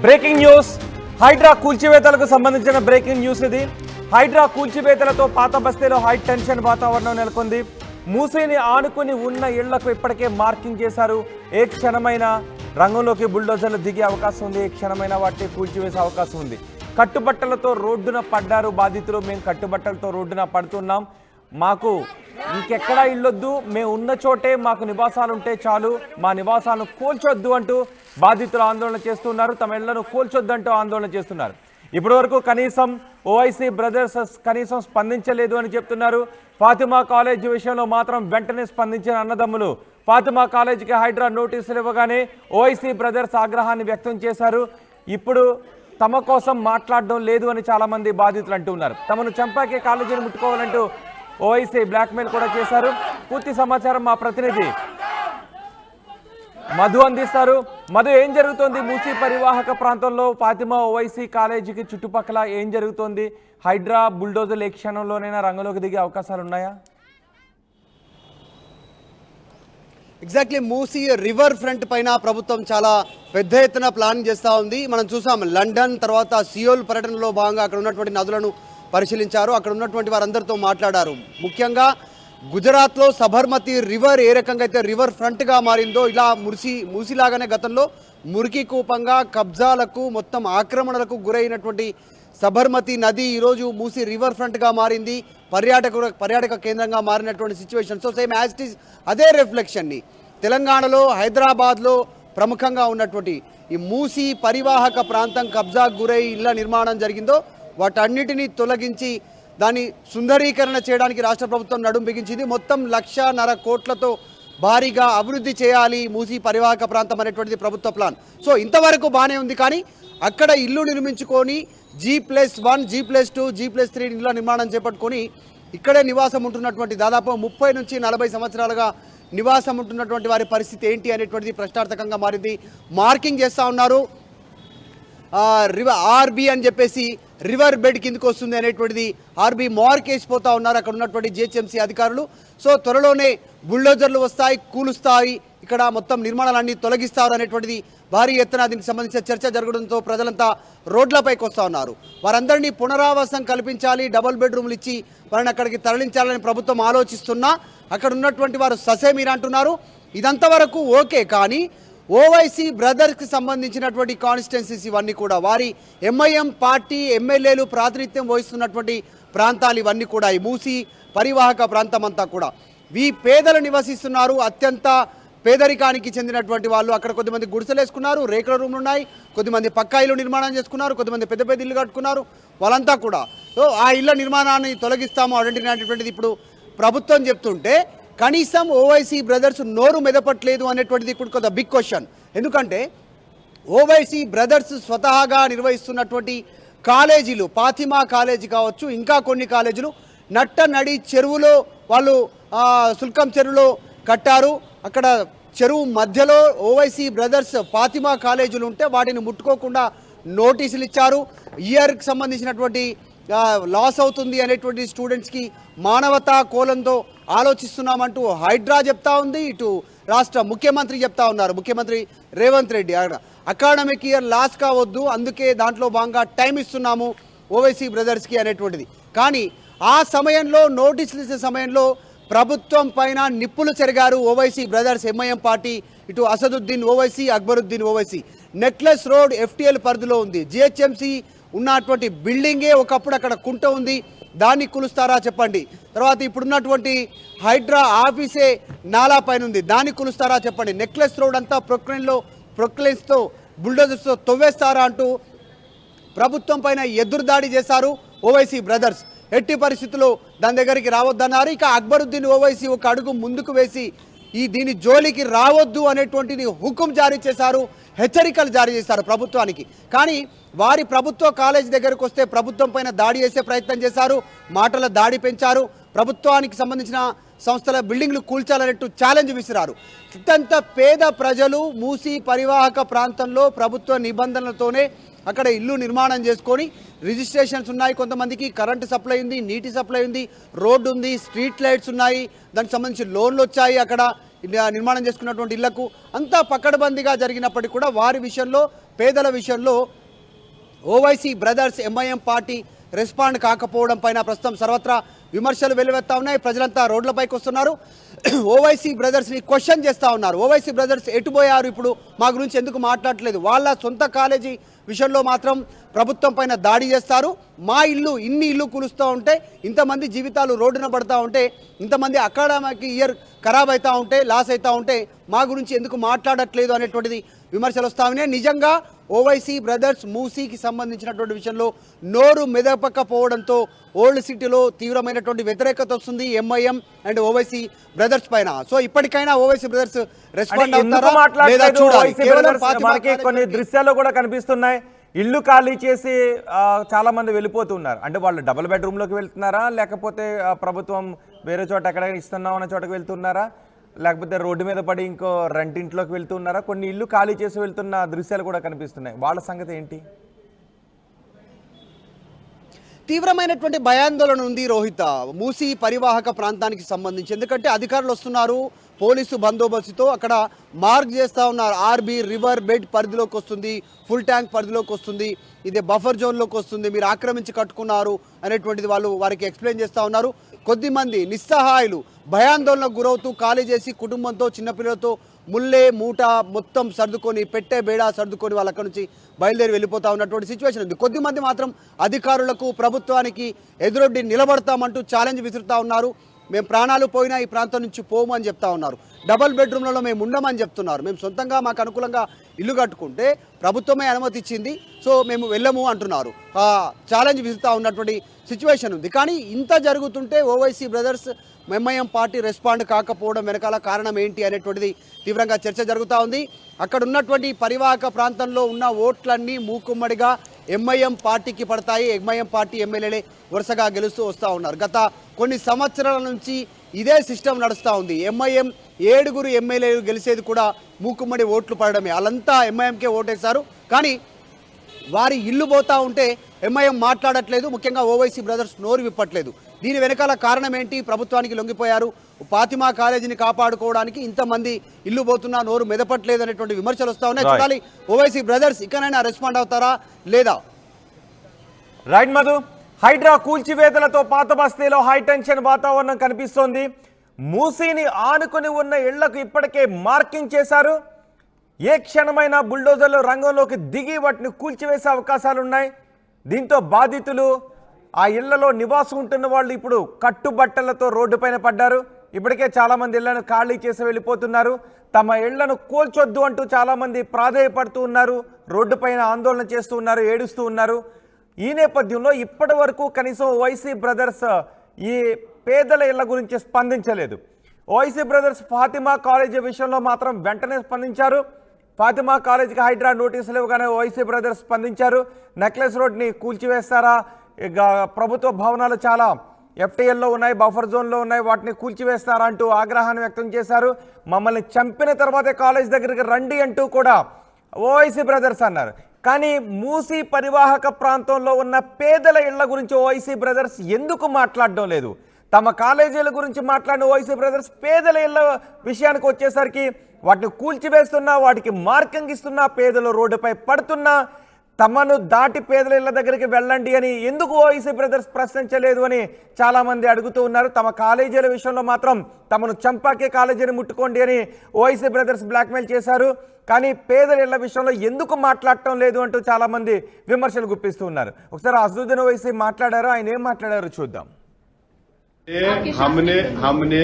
Breaking news Hydraa కూల్చివేతలకు సంబంధించిన breaking news ఇది. హైడ్రా కూల్చివేతలతో పాత బస్తీలో హై టెన్షన్ వాతావరణం నెలకొంది. మూసీని ఆనుకుని ఉన్న ఇళ్లకు ఇప్పటికే మార్కింగ్ చేశారు. ఏ క్షణమైన రంగంలోకి బుల్డోజర్లు దిగే అవకాశం ఉంది. ఏ క్షణమైన వాటిని కూల్చివేసే అవకాశం ఉంది. కట్టుబట్టలతో రోడ్డున పడ్డారు బాధితులు. మేము కట్టుబట్టలతో రోడ్డున పడుతున్నాం, మాకు ఇంకెక్కడా ఇళ్ళొద్దు, మేము ఉన్న చోటే మాకు నివాసాలు ఉంటే చాలు, మా నివాసాలను కూల్చొద్దు అంటూ బాధితులు ఆందోళన చేస్తున్నారు. తమ ఇళ్లను కూల్చొద్దంటూ ఆందోళన చేస్తున్నారు. ఇప్పటి వరకు కనీసం ఓవైసీ బ్రదర్స్ కనీసం స్పందించలేదు అని చెప్తున్నారు. ఫాతిమా కాలేజ్ విషయంలో మాత్రం వెంటనే స్పందించిన అన్నదమ్ములు ఫాతిమా కాలేజీకి హైడ్రా నోటీసులు ఇవ్వగానే ఓవైసీ బ్రదర్స్ ఆగ్రహాన్ని వ్యక్తం చేశారు. ఇప్పుడు తమ కోసం మాట్లాడడం లేదు అని చాలామంది బాధితులు అంటున్నారు. తమను చంపాకే కాలేజీని ముట్టుకోవాలంటూ ఓవైసీ బ్లాక్మెయిల్ కూడా చేశారు. పూర్తి సమాచారం మా ప్రతినిధి మధు అందిస్తారు. మధు, ఏం జరుగుతోంది మూసీ పరివాహక ప్రాంతంలో ఫాతిమా ఓవైసీ కాలేజీకి చుట్టుపక్కల ఏం జరుగుతోంది? హైడ్రా బుల్డోజర్లు ఏ క్షణంలోనైనా రంగంలోకి దిగే అవకాశాలు ఉన్నాయా? ఎగ్జాక్ట్లీ మూసీ రివర్ ఫ్రంట్ పైన ప్రభుత్వం చాలా పెద్ద ఎత్తున ప్లాన్ చేస్తూ ఉంది. మనం చూసాం లండన్ తర్వాత సియోల్ పర్యటనలో భాగంగా అక్కడ ఉన్నటువంటి నదులను పరిశీలించారు. అక్కడ ఉన్నటువంటి వారందరితో మాట్లాడారు. ముఖ్యంగా గుజరాత్లో సబర్మతి రివర్ ఏ రకంగా అయితే రివర్ ఫ్రంట్గా మారిందో ఇలా మూసీలాగానే గతంలో మురికి కూపంగా కబ్జాలకు మొత్తం ఆక్రమణలకు గురైనటువంటి సబర్మతి నది ఈరోజు మూసీ రివర్ ఫ్రంట్గా మారింది. పర్యాటక కేంద్రంగా మారినటువంటి situation. So same as it is అదే రిఫ్లెక్షన్ని తెలంగాణలో హైదరాబాద్లో ప్రముఖంగా ఉన్నటువంటి ఈ మూసీ పరివాహక ప్రాంతం కబ్జాకు గురై ఇళ్ల నిర్మాణం జరిగిందో వాటన్నిటినీ తొలగించి దాన్ని సుందరీకరణ చేయడానికి రాష్ట్ర ప్రభుత్వం నడుం బిగించింది. మొత్తం 1.5 కోట్లతో భారీగా అభివృద్ధి చేయాలి మూసీ పరివాహక ప్రాంతం అనేటువంటిది ప్రభుత్వ ప్లాన్. సో ఇంతవరకు బాగానే ఉంది. కానీ అక్కడ ఇల్లు నిర్మించుకొని G+1, G+2, G+3 ఇళ్ళ నిర్మాణం చేపట్టుకొని ఇక్కడే నివాసం ఉంటున్నటువంటి దాదాపు 30 నుంచి 40 సంవత్సరాలుగా నివాసం ఉంటున్నటువంటి వారి పరిస్థితి ఏంటి అనేటువంటిది ప్రశ్నార్థకంగా మారింది. మార్కింగ్ చేస్తూ ఉన్నారు. ఆర్బీ అని చెప్పేసి రివర్ బెడ్ కిందకు వస్తుంది అనేటువంటిది ఆర్బీ మార్క్ వేసిపోతూ ఉన్నారు అక్కడ ఉన్నటువంటి జిహెచ్ఎంసీ అధికారులు. సో త్వరలోనే బుల్డోజర్లు వస్తాయి, కూలుస్తాయి, ఇక్కడ మొత్తం నిర్మాణాలన్నీ తొలగిస్తారు అనేటువంటిది భారీ ఎత్తున దీనికి సంబంధించిన చర్చ జరగడంతో ప్రజలంతా రోడ్లపైకి వస్తూ ఉన్నారు. వారందరినీ పునరావాసం కల్పించాలి, డబుల్ బెడ్రూమ్లు ఇచ్చి వారిని అక్కడికి తరలించాలని ప్రభుత్వం ఆలోచిస్తున్నా అక్కడ ఉన్నటువంటి వారు ససేమీర అంటున్నారు. ఇదంతా వరకు ఓకే, కానీ ఓవైసీ బ్రదర్స్కి సంబంధించినటువంటి కాన్స్టిట్యున్సీస్ ఇవన్నీ కూడా వారి ఎంఐఎం పార్టీ ఎమ్మెల్యేలు ప్రాతినిధ్యం వహిస్తున్నటువంటి ప్రాంతాలు ఇవన్నీ కూడా ఈ మూసీ పరివాహక ప్రాంతం అంతా కూడా ఈ పేదలు నివసిస్తున్నారు. అత్యంత పేదరికానికి చెందినటువంటి వాళ్ళు అక్కడ కొద్దిమంది గుడిసెలు వేసుకున్నారు, రేకుల రూమ్లు ఉన్నాయి, కొద్దిమంది పక్కా ఇల్లు నిర్మాణం చేసుకున్నారు, కొద్దిమంది పెద్ద పెద్ద ఇల్లు కట్టుకున్నారు. వాళ్ళంతా కూడా సో ఆ ఇళ్ల నిర్మాణాన్ని తొలగిస్తాము అనేటువంటిది ఇప్పుడు ప్రభుత్వం చెప్తుంటే కనీసం ఓవైసీ బ్రదర్స్ నోరు మెదపట్లేదు అనేటువంటిది ఇప్పుడు కొంత బిగ్ క్వశ్చన్. ఎందుకంటే ఓవైసీ బ్రదర్స్ స్వతహాగా నిర్వహిస్తున్నటువంటి కాలేజీలు ఫాతిమా కాలేజీ కావచ్చు, ఇంకా కొన్ని కాలేజీలు నడి చెరువులో వాళ్ళు సుల్కం చెరువులో కట్టారు. అక్కడ చెరువు మధ్యలో ఓవైసీ బ్రదర్స్ ఫాతిమా కాలేజీలు ఉంటే వాటిని ముట్టుకోకుండా నోటీసులు ఇచ్చారు. ఇయర్కి సంబంధించినటువంటి లాస్ అవుతుంది అనేటువంటి స్టూడెంట్స్కి మానవతా కోలంతో ఆలోచిస్తున్నామంటూ హైడ్రా చెప్తా ఉంది. ఇటు రాష్ట్ర ముఖ్యమంత్రి చెప్తా ఉన్నారు, ముఖ్యమంత్రి Revanth Reddy academic year loss కావద్దు, అందుకే దాంట్లో భాగంగా టైం ఇస్తున్నాము ఓవైసీ బ్రదర్స్కి అనేటువంటిది. కానీ ఆ సమయంలో నోటీసులు ఇచ్చే సమయంలో ప్రభుత్వం పైన నిప్పులు చెరిగారు ఓవైసీ బ్రదర్స్ ఎంఐఎం పార్టీ. ఇటు Asaduddin Owaisi, Akbaruddin Owaisi. Necklace road FTL పరిధిలో ఉంది. జిహెచ్ఎంసీ ఉన్నటువంటి బిల్డింగే ఒకప్పుడు అక్కడ కుంట ఉంది, దాన్ని కులుస్తారా చెప్పండి. తర్వాత ఇప్పుడున్నటువంటి హైడ్రా ఆఫీసే నాలా పైన ఉంది, దాన్ని కులుస్తారా చెప్పండి. నెక్లెస్ రోడ్ అంతా ప్రొక్లైన్స్తో బుల్డోజర్స్తో తవ్వేస్తారా అంటూ ప్రభుత్వం పైన ఎదురుదాడి చేశారు ఓవైసీ బ్రదర్స్. ఎట్టి పరిస్థితుల్లో దాని దగ్గరికి రావద్దన్నారు. ఇక అక్బరుద్దీన్ ఓవైసీ ఒక అడుగు ముందుకు వేసి దీని జోలికి రావద్దు అనేటువంటిది హుకుం జారీ చేశారు, హెచ్చరికలు జారీ చేశారు ప్రభుత్వానికి. కానీ వారి ప్రభుత్వ కాలేజీ దగ్గరకు వస్తే ప్రభుత్వం పైన దాడి చేసే ప్రయత్నం చేశారు, మాటల దాడి పెంచారు, ప్రభుత్వానికి సంబంధించిన సంస్థల బిల్డింగ్లు కూల్చాలన్నట్టు ఛాలెంజ్ విసిరారు. అత్యంత పేద ప్రజలు మూసీ పరివాహక ప్రాంతంలో ప్రభుత్వ నిబంధనలతోనే అక్కడ ఇల్లు నిర్మాణం చేసుకొని రిజిస్ట్రేషన్స్ ఉన్నాయి, కొంతమందికి కరెంటు సప్లై ఉంది, నీటి సప్లై ఉంది, రోడ్డు ఉంది, స్ట్రీట్ లైట్స్ ఉన్నాయి, దానికి సంబంధించి లోన్లు వచ్చాయి. అక్కడ నిర్మాణం చేసుకున్నటువంటి ఇళ్లకు అంతా పకడ్బందీగా జరిగినప్పటికీ కూడా వారి విషయంలో పేదల విషయంలో Owaisi brothers MIM party respond కాకపోవడం పైన ప్రస్తుతం సర్వత్రా విమర్శలు వెల్లువెత్తా ఉన్నాయి. ప్రజలంతా రోడ్లపైకి వస్తున్నారు. ఓవైసీ బ్రదర్స్ని క్వశ్చన్ చేస్తూ ఉన్నారు. ఓవైసీ బ్రదర్స్ ఎటుపోయారు, ఇప్పుడు మా గురించి ఎందుకు మాట్లాడట్లేదు? వాళ్ళ సొంత కాలేజీ విషయంలో మాత్రం ప్రభుత్వం పైన దాడి చేస్తారు. మా ఇల్లు ఇన్ని ఇల్లు కూలుస్తూ ఉంటే, ఇంతమంది జీవితాలు రోడ్డున పడుతూ ఉంటే, ఇంతమంది అకాడమిక్ ఇయర్ ఖరాబ్ అవుతూ ఉంటే, లాస్ అవుతూ ఉంటే మా గురించి ఎందుకు మాట్లాడట్లేదు అనేటువంటిది విమర్శలు వస్తూ ఉన్నాయి. నిజంగా ఓవైసీ బ్రదర్స్ మూసీకి సంబంధించినటువంటి విషయంలో నోరు మెదపకపోవడంతో ఓల్డ్ సిటీలో తీవ్రమైనటువంటి వ్యతిరేకత వస్తుంది ఎంఐఎం అండ్ ఓవైసీ బ్రదర్స్ పైన. సో ఇప్పటికైనా ఓవైసీ బ్రదర్స్ రెస్పాండ్ అవుతారా లేదా చూడాలి. మనకి కొన్ని దృశ్యాల్లో కూడా కనిపిస్తున్నాయి. ఇల్లు ఖాళీ చేసి చాలా మంది వెళ్ళిపోతున్నారు. అంటే వాళ్ళు డబుల్ బెడ్రూమ్ లోకి వెళ్తున్నారా, లేకపోతే ప్రభుత్వం వేరే చోట ఎక్కడ ఇస్తున్నాం అన్న చోటకి వెళ్తున్నారా, లేకపోతే రోడ్డు మీద పడి ఇంకో రెంటింట్లోకి వెళ్తున్నారా? కొన్ని ఇల్లు ఖాళీ చేసి వెళ్తున్న దృశ్యాలు కూడా కనిపిస్తున్నాయి. వాళ్ళ సంగతి ఏంటి? తీవ్రమైనటువంటి భయాందోళన ఉంది రోహిత మూసీ పరివాహక ప్రాంతానికి సంబంధించి. ఎందుకంటే అధికారులు వస్తున్నారు, పోలీసు బందోబస్తుతో అక్కడ మార్క్ చేస్తూ ఉన్నారు. ఆర్బీ రివర్ బెడ్ పరిధిలోకి వస్తుంది, ఫుల్ ట్యాంక్ పరిధిలోకి వస్తుంది, ఇది బఫర్ జోన్లోకి వస్తుంది, మీరు ఆక్రమించి కట్టుకున్నారు అనేటువంటిది వారికి ఎక్స్ప్లెయిన్ చేస్తూ ఉన్నారు. కొద్దిమంది నిస్సహాయులు భయాందోళనకు గురవుతూ ఖాళీ చేసి కుటుంబంతో చిన్నపిల్లలతో ముల్లే మూట మొత్తం సర్దుకొని, పెట్టే బేడా సర్దుకొని వాళ్ళు అక్కడ నుంచి బయలుదేరి వెళ్ళిపోతా ఉన్నటువంటి సిచ్యువేషన్ ఉంది. కొద్దిమంది మాత్రం అధికారులకు ప్రభుత్వానికి ఎదురొడ్డి నిలబడతామంటూ ఛాలెంజ్ విసురుతూ ఉన్నారు. మేము ప్రాణాలు పోయినా ఈ ప్రాంతం నుంచి పోము అని చెప్తా ఉన్నారు. డబుల్ బెడ్రూమ్లలో మేము ఉండమని చెప్తున్నారు. మేము సొంతంగా మాకు అనుకూలంగా ఇల్లు కట్టుకుంటే ప్రభుత్వమే అనుమతి ఇచ్చింది, సో మేము వెళ్ళము అంటున్నారు. ఛాలెంజ్ విసురుతూ ఉన్నటువంటి సిచ్యువేషన్ ఉంది. కానీ ఇంత జరుగుతుంటే Owaisi brothers MIM party respond కాకపోవడం వెనకాల కారణం ఏంటి అనేటువంటిది తీవ్రంగా చర్చ జరుగుతూ ఉంది. అక్కడ ఉన్నటువంటి పరివాహక ప్రాంతంలో ఉన్న ఓట్లన్నీ మూకుమ్మడిగా ఎంఐఎం పార్టీకి పడతాయి. ఎంఐఎం పార్టీ ఎమ్మెల్యేలే వరుసగా గెలుస్తూ వస్తూ ఉన్నారు. గత కొన్ని సంవత్సరాల నుంచి ఇదే సిస్టమ్ నడుస్తూ ఉంది. ఎంఐఎం 7 ఎమ్మెల్యేలు గెలిచేది కూడా మూకుమ్మడి ఓట్లు పడడమే. వాళ్ళంతా ఎంఐఎంకే ఓటేశారు. కానీ వారి ఇల్లు పోతా ఉంటే ఎంఐఎం మాట్లాడట్లేదు. ముఖ్యంగా ఓవైసీ బ్రదర్స్ నోరు విప్పట్లేదు. దీని వెనకాల కారణం ఏంటి? ప్రభుత్వానికి లొంగిపోయారు. ఫాతిమా కాలేజీని కాపాడుకోవడానికి ఇంతమంది ఇల్లు పోతున్నా నోరు మెదపట్లేదు అనేటువంటి విమర్శలు వస్తా ఉన్నాయి. చూడాలి ఓవైసీ బ్రదర్స్ ఇకనైనా రెస్పాండ్ అవుతారా లేదా. రైట్ మధు, హైడ్రా కూల్చివేతలతో పాత బస్తీలో హై టెన్షన్ వాతావరణం కనిపిస్తోంది. మూసీని ఆనుకుని ఉన్న ఇళ్లకు ఇప్పటికే మార్కింగ్ చేశారు. ఏ క్షణమైనా బుల్డోజర్లు రంగంలోకి దిగి వాటిని కూల్చివేసే అవకాశాలున్నాయి. దీంతో బాధితులు, ఆ ఇళ్లలో నివాసం ఉంటున్న వాళ్ళు ఇప్పుడు కట్టుబట్టలతో రోడ్డుపైన పడ్డారు. ఇప్పటికే చాలామంది ఇళ్లను ఖాళీ చేసి వెళ్ళిపోతున్నారు. తమ ఇళ్లను కూల్చొద్దు అంటూ చాలామంది ప్రాధేయపడుతూ ఉన్నారు, రోడ్డుపైన ఆందోళన చేస్తూ ఉన్నారు, ఏడుస్తూ ఉన్నారు. ఈ నేపథ్యంలో ఇప్పటి వరకు కనీసం ఓవైసీ బ్రదర్స్ ఈ పేదల ఇళ్ల గురించి స్పందించలేదు. ఓవైసీ బ్రదర్స్ ఫాతిమా కాలేజీ విషయంలో మాత్రం వెంటనే స్పందించారు. ఫాతిమా కాలేజీకి హైడ్రా నోటీసులు ఇవ్వగానే ఓవైసీ బ్రదర్స్ స్పందించారు. నెక్లెస్ రోడ్ని కూల్చివేస్తారా, ఇక ప్రభుత్వ భవనాలు చాలా ఎఫ్టీఎల్లో ఉన్నాయి, బఫర్ జోన్లో ఉన్నాయి, వాటిని కూల్చివేస్తారా అంటూ ఆగ్రహాన్ని వ్యక్తం చేశారు. మమ్మల్ని చంపిన తర్వాతే కాలేజ్ దగ్గరికి రండి అంటూ కూడా ఓవైసీ బ్రదర్స్ అన్నారు. కానీ మూసీ పరివాహక ప్రాంతంలో ఉన్న పేదల ఇళ్ల గురించి ఓవైసీ బ్రదర్స్ ఎందుకు మాట్లాడడం లేదు? తమ కాలేజీల గురించి మాట్లాడిన ఓవైసీ బ్రదర్స్ పేదల ఇళ్ల విషయానికి వచ్చేసరికి వాటిని కూల్చివేస్తున్నా, వాటికి మార్కింగ్ ఇస్తున్నా, పేదలు రోడ్డుపై పడుతున్నా, తమను దాటి పేదల ఇళ్ల దగ్గరికి వెళ్ళండి అని ఎందుకు ఓవైసీ బ్రదర్స్ ప్రశ్నించలేదు అని చాలామంది అడుగుతూ ఉన్నారు. తమ కాలేజీల విషయంలో మాత్రం తమను చంపాకే కాలేజీని ముట్టుకోండి అని ఓవైసీ బ్రదర్స్ బ్లాక్మెయిల్ చేశారు. కానీ పేదల ఇళ్ల విషయంలో ఎందుకు మాట్లాడటం లేదు అంటూ చాలామంది విమర్శలు గుప్పిస్తూ ఉన్నారు. ఒకసారి అసదుద్దీన్ ఓవైసీ మాట్లాడారు, ఆయన ఏం మాట్లాడారో చూద్దాం. हमने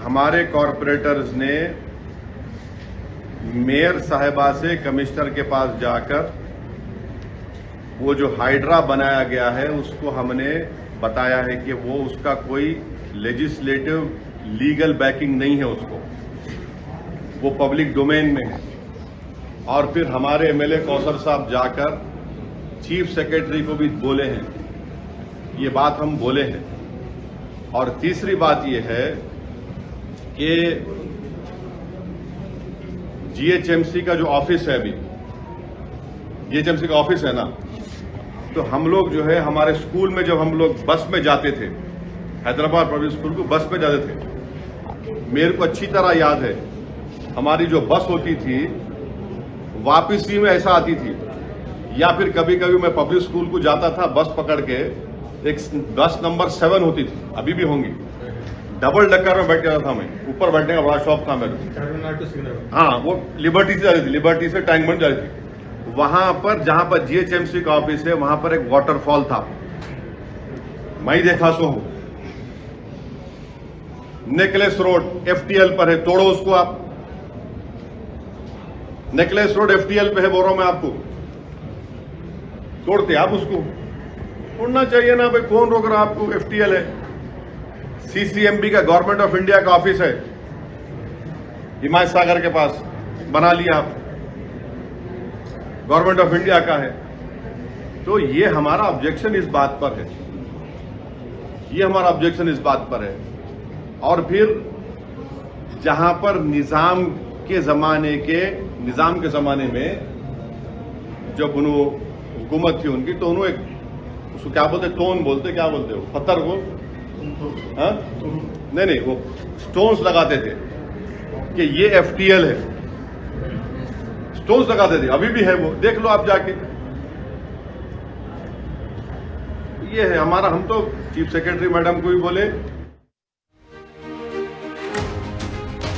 हमारे कॉरपोरेटर्स ने मेयर साहिबा से कमिश्नर के पास जाकर वो जो हाइड्रा बनाया गया है उसको हमने बताया है कि वो उसका कोई लेजिस्लेटिव लीगल बैकिंग नहीं है, उसको वो पब्लिक डोमेन में है। और फिर हमारे एमएलए कौसर साहब जाकर चीफ सेक्रेटरी को भी बोले हैं, ये बात हम बोले हैं। और तीसरी बात ये है कि जीएचएमसी का जो ऑफिस है, अभी जीएचएमसी का ऑफिस है ना, तो हम लोग जो है हमारे स्कूल में जब हम लोग बस में जाते थे, हैदराबाद पब्लिक स्कूल को बस में जाते थे, मेरे को अच्छी तरह याद है हमारी जो बस होती थी वापसी में ऐसा आती थी, या फिर कभी कभी मैं पब्लिक स्कूल को जाता था बस पकड़ के, एक बस नंबर 7 होती थी, अभी भी होंगी, डबल डक्कर में बैठ जाता था मैं, ऊपर बैठने का बड़ा शौक था मेरे। हाँ, वो लिबर्टी से जा रही थी, लिबर्टी से टैंकबंड जा रही थी। वहां पर जहां पर जीएचएमसी का ऑफिस है वहां पर एक वाटरफॉल था, मैं ही देखा सो हूं। नेकलेस रोड एफटीएल पर है, तोड़ो उसको आप। नेकलेस रोड एफटीएल पे है, बोल रहा हूं मैं आपको, तोड़ते आप उसको, तोड़ना चाहिए ना भाई, कौन रोक रहा आपको? एफटीएल है, सीसीएमबी का गवर्नमेंट ऑफ इंडिया का ऑफिस है हिमायत सागर के पास, बना लिया आप, गवर्नमेंट ऑफ इंडिया का है। तो ये हमारा ऑब्जेक्शन इस बात पर है, ये हमारा ऑब्जेक्शन इस बात पर है। और फिर जहां पर निजाम के जमाने में जब हुकूमत थी उनकी, तो उन्होंने उसको क्या बोलते, टोन बोलते, क्या बोलते हो, पत्थर को, हाँ नहीं, वो स्टोन्स लगाते थे कि ये एफटीएल है, स्टोन्स लगाते थे, अभी भी है वो, देख लो आप जाके। ये है हमारा, हम तो चीफ सेक्रेटरी मैडम को भी बोले